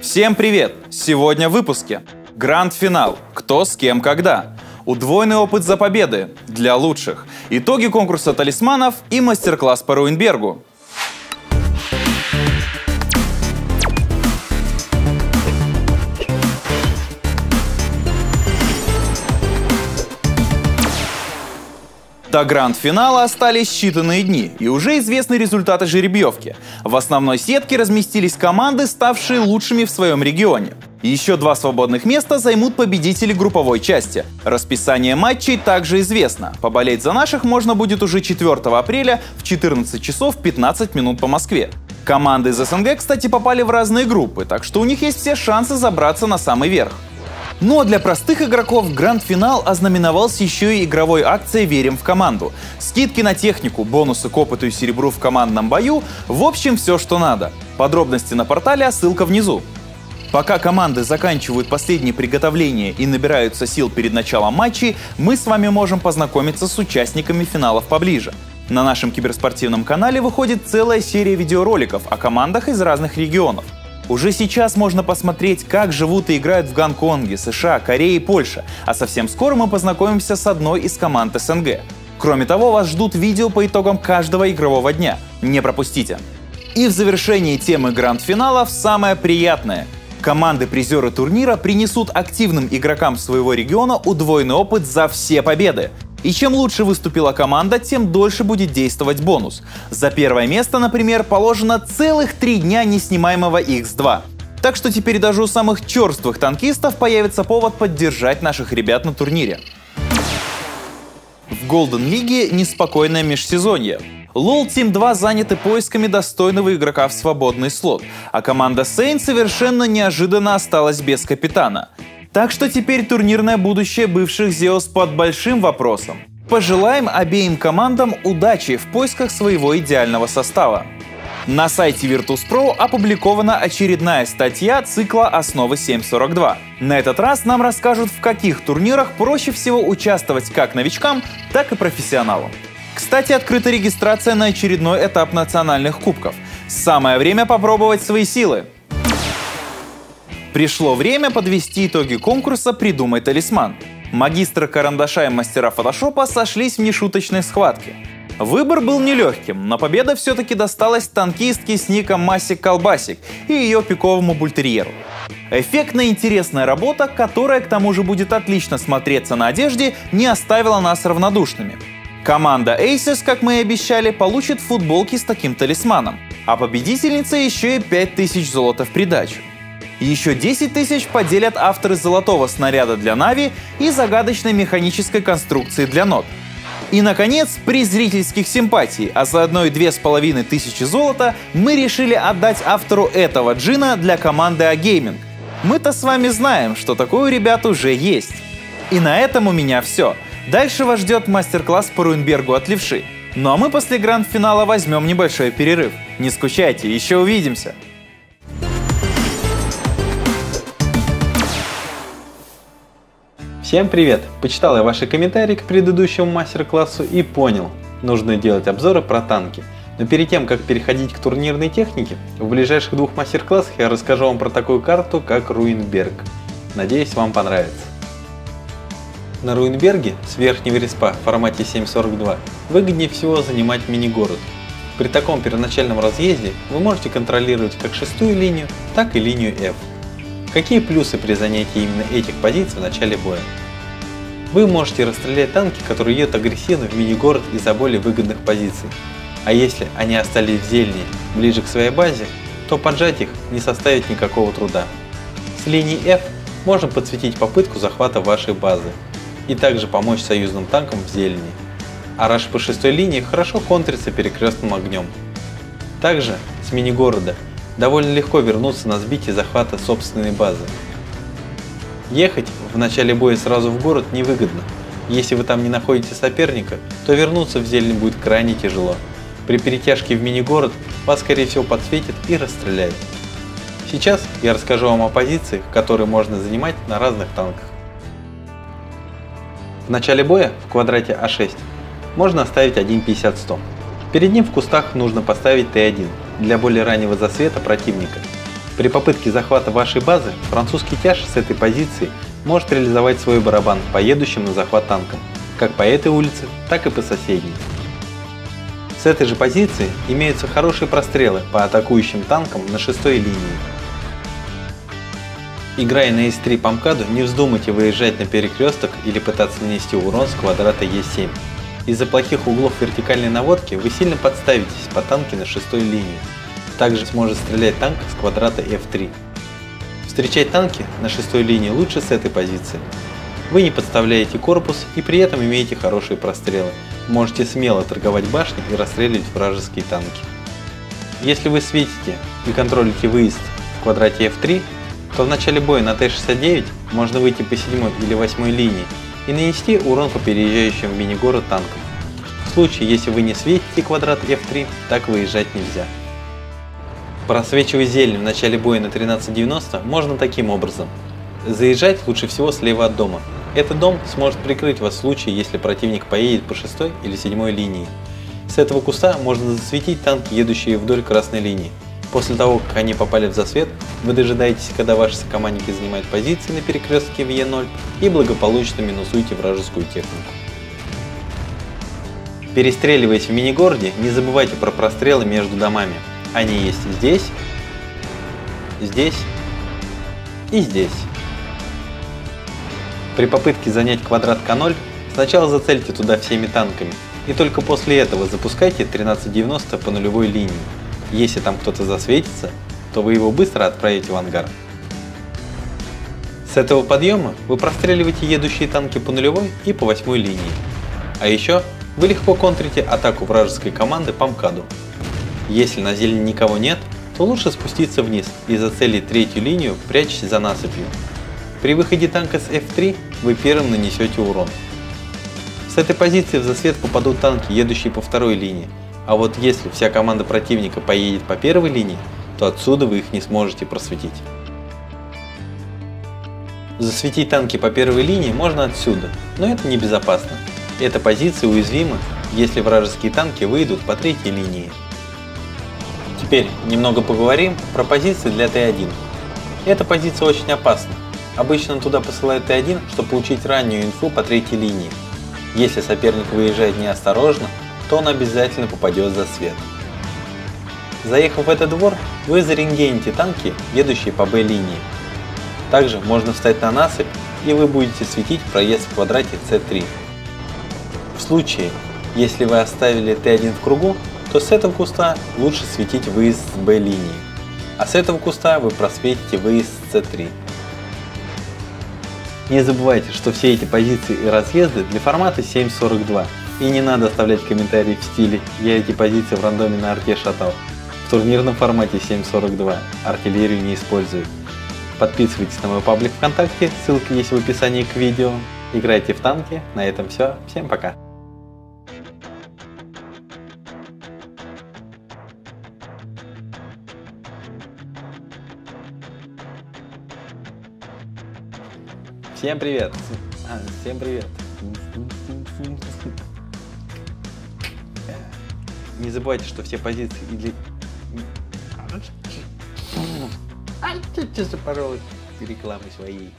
Всем привет! Сегодня в выпуске. Гранд-финал. Кто с кем когда. Удвоенный опыт за победы. Для лучших. Итоги конкурса талисманов и мастер-класс по Руинбергу. До гранд-финала остались считанные дни, и уже известны результаты жеребьевки. В основной сетке разместились команды, ставшие лучшими в своем регионе. Еще 2 свободных места займут победители групповой части. Расписание матчей также известно. Поболеть за наших можно будет уже 4 апреля в 14 часов 15 минут по Москве. Команды из СНГ, кстати, попали в разные группы, так что у них есть все шансы забраться на самый верх. Ну а для простых игроков гранд-финал ознаменовался еще и игровой акцией «Верим в команду». Скидки на технику, бонусы к опыту и серебру в командном бою, в общем, все, что надо. Подробности на портале, а ссылка внизу. Пока команды заканчивают последние приготовления и набираются сил перед началом матчей, мы с вами можем познакомиться с участниками финалов поближе. На нашем киберспортивном канале выходит целая серия видеороликов о командах из разных регионов. Уже сейчас можно посмотреть, как живут и играют в Гонконге, США, Корее и Польше, а совсем скоро мы познакомимся с одной из команд СНГ. Кроме того, вас ждут видео по итогам каждого игрового дня. Не пропустите! И в завершении темы гранд-финалов самое приятное. Команды-призеры турнира принесут активным игрокам своего региона удвоенный опыт за все победы. И чем лучше выступила команда, тем дольше будет действовать бонус. За первое место, например, положено целых 3 дня неснимаемого X2. Так что теперь даже у самых черствых танкистов появится повод поддержать наших ребят на турнире. В Golden League неспокойное межсезонье. LoL Team 2 заняты поисками достойного игрока в свободный слот, а команда Saint совершенно неожиданно осталась без капитана. Так что теперь турнирное будущее бывших Zeus под большим вопросом. Пожелаем обеим командам удачи в поисках своего идеального состава. На сайте Virtus.pro опубликована очередная статья цикла «Основы 7.42». На этот раз нам расскажут, в каких турнирах проще всего участвовать как новичкам, так и профессионалам. Кстати, открыта регистрация на очередной этап национальных кубков. Самое время попробовать свои силы. Пришло время подвести итоги конкурса «Придумай талисман». Магистры карандаша и мастера фотошопа сошлись в нешуточной схватке. Выбор был нелегким, но победа все-таки досталась танкистке с ником Масик Колбасик и ее пиковому бультерьеру. Эффектная и интересная работа, которая к тому же будет отлично смотреться на одежде, не оставила нас равнодушными. Команда Aces, как мы и обещали, получит футболки с таким талисманом, а победительница еще и 5000 золота в придачу. Еще 10 тысяч поделят авторы золотого снаряда для Нави и загадочной механической конструкции для нот. И, наконец, приз зрительских симпатий, а заодно и 2500 золота мы решили отдать автору этого джина для команды A-Gaming. Мы-то с вами знаем, что такое у ребят уже есть. И на этом у меня все. Дальше вас ждет мастер-класс по Руинбергу от Левши. Ну а мы после гранд-финала возьмем небольшой перерыв. Не скучайте, еще увидимся! Всем привет! Почитал я ваши комментарии к предыдущему мастер-классу и понял, нужно делать обзоры про танки. Но перед тем, как переходить к турнирной технике, в ближайших 2 мастер-классах я расскажу вам про такую карту, как Руинберг. Надеюсь, вам понравится. На Руинберге с верхнего респа в формате 7.42 выгоднее всего занимать мини-город. При таком первоначальном разъезде вы можете контролировать как 6-ю линию, так и линию F. Какие плюсы при занятии именно этих позиций в начале боя? Вы можете расстрелять танки, которые едут агрессивно в мини-город из-за более выгодных позиций. А если они остались в зелени ближе к своей базе, то поджать их не составит никакого труда. С линии F можно подсветить попытку захвата вашей базы и также помочь союзным танкам в зелени. А раш по 6-й линии хорошо контрится перекрестным огнем. Также с мини-города довольно легко вернуться на сбитие захвата собственной базы. Ехать в начале боя сразу в город невыгодно. Если вы там не находите соперника, то вернуться в зелень будет крайне тяжело. При перетяжке в мини-город вас скорее всего подсветят и расстреляют. Сейчас я расскажу вам о позициях, которые можно занимать на разных танках. В начале боя в квадрате А6 можно оставить 1.50-100. Перед ним в кустах нужно поставить Т1 для более раннего засвета противника. При попытке захвата вашей базы французский тяж с этой позиции может реализовать свой барабан по едущим на захват танкам, как по этой улице, так и по соседней. С этой же позиции имеются хорошие прострелы по атакующим танкам на 6-й линии. Играя на С3 по МКАДу, не вздумайте выезжать на перекресток или пытаться нанести урон с квадрата Е7. Из-за плохих углов вертикальной наводки вы сильно подставитесь по танке на 6-й линии. Также сможет стрелять танк с квадрата F3. Встречать танки на 6-й линии лучше с этой позиции. Вы не подставляете корпус и при этом имеете хорошие прострелы. Можете смело торговать башни и расстреливать вражеские танки. Если вы светите и контролите выезд в квадрате F3, то в начале боя на Т-69 можно выйти по 7 или 8 линии и нанести урон по переезжающим в мини-город танкам. В случае, если вы не светите квадрат F3, так выезжать нельзя. Просвечивать зелень в начале боя на 1390 можно таким образом. Заезжать лучше всего слева от дома. Этот дом сможет прикрыть вас в случае, если противник поедет по 6 или 7 линии. С этого куста можно засветить танки, едущие вдоль красной линии. После того, как они попали в засвет, вы дожидаетесь, когда ваши сокомандники занимают позиции на перекрестке в Е0 и благополучно минусуете вражескую технику. Перестреливаясь в мини-городе, не забывайте про прострелы между домами. Они есть здесь, здесь и здесь. При попытке занять квадрат К0 сначала зацельте туда всеми танками и только после этого запускайте 1390 по нулевой линии. Если там кто-то засветится, то вы его быстро отправите в ангар. С этого подъема вы простреливаете едущие танки по нулевой и по 8 линии. А еще вы легко контрите атаку вражеской команды по МКАДу. Если на зелени никого нет, то лучше спуститься вниз и зацелить 3-ю линию, прячась за насыпью. При выходе танка с F3 вы первым нанесете урон. С этой позиции в засвет попадут танки, едущие по 2-й линии. А вот если вся команда противника поедет по 1-й линии, то отсюда вы их не сможете просветить. Засветить танки по 1-й линии можно отсюда, но это небезопасно. Эта позиция уязвима, если вражеские танки выйдут по 3-й линии. Теперь немного поговорим про позиции для Т1. Эта позиция очень опасна. Обычно туда посылают Т1, чтобы получить раннюю инфу по 3-й линии. Если соперник выезжает неосторожно, то он обязательно попадет в засвет. Заехав в этот двор, вы зарентгените танки, едущие по Б-линии. Также можно встать на насыпь, и вы будете светить проезд в квадрате С3. В случае, если вы оставили Т1 в кругу, то с этого куста лучше светить выезд с Б-линии, а с этого куста вы просветите выезд с С3. Не забывайте, что все эти позиции и разъезды для формата 7.42, и не надо оставлять комментарии в стиле «я эти позиции в рандоме на арте шатал». В турнирном формате 7.42 артиллерию не используют. Подписывайтесь на мой паблик ВКонтакте, ссылка есть в описании к видео. Играйте в танки, на этом все, всем пока! Всем привет! Всем привет! Не забывайте, что все позиции или... Ай, ты запорол рекламы своей.